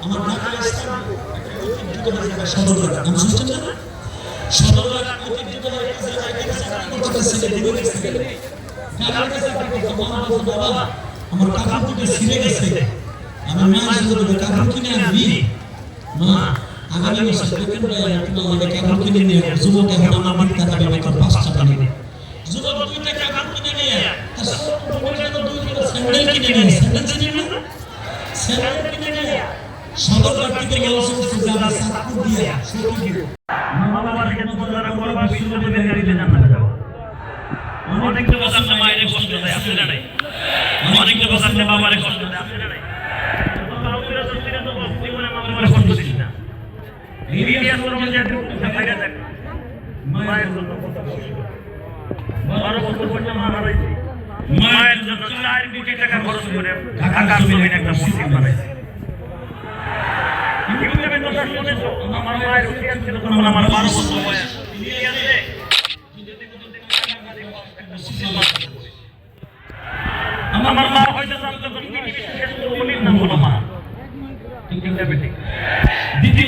আমার ঢাকা ইসলাম সদরঘাট নাম শুনছেন না? সদরঘাট ঐতিহ্যবাহী কাছে আমার কাপড় দুটো ছিঁড়ে গেছে, আমার মায়ের সাথে কাপড় কিনে আনবি মা, আগামী মাসে বেতন পাই তোমার কাপড় কিনে নিয়ে যুবক এখন আমার টাকা দেবে 5 টাকা নেবে, যুবক 2 টাকা কাপড় কিনে নিয়ে তার স্যান্ডেল কিনে নিয়ে, স্যান্ডেল কিনে না, স্যান্ডেল কিনে নিয়ে সদরঘাট থেকে লঞ্চে যাবে সাতপুর দিয়ে সত্যি মা বাবার কেন বলারা করবা বিশ্ববিদ্যালয়ের গাড়িতে জান্নাতে যাও। অনেক লোক আছে মায়ের কষ্ট দেয় আপনি জানেন, অনেক লোক আছে বাবার কষ্ট দেয় আপনি জানেন। বাউরা সত্যিটা তো জীবনে বাবার কষ্ট দিস না, ভিডিও করব যে দেখা যায় মায়ের জন্য কথা বলছি, 12 বছর পর্যন্ত মা হারাইছে, মায়ের জন্য 4 কোটি টাকা খরচ করে ঢাকা মিলিয়ন একটা মসজিদ বানাইছে। ইউটিউবে কথা শুনেছো, আমার মায়ের উঠিয়ে ছিল তখন আমার 12 বছর বয়স, ইলিয়াসে আমার মা হয়তো জানতো পৃথিবীর শেষ নবীর নাম হলো মা, ঠিক না বেটি? দ্বিতীয়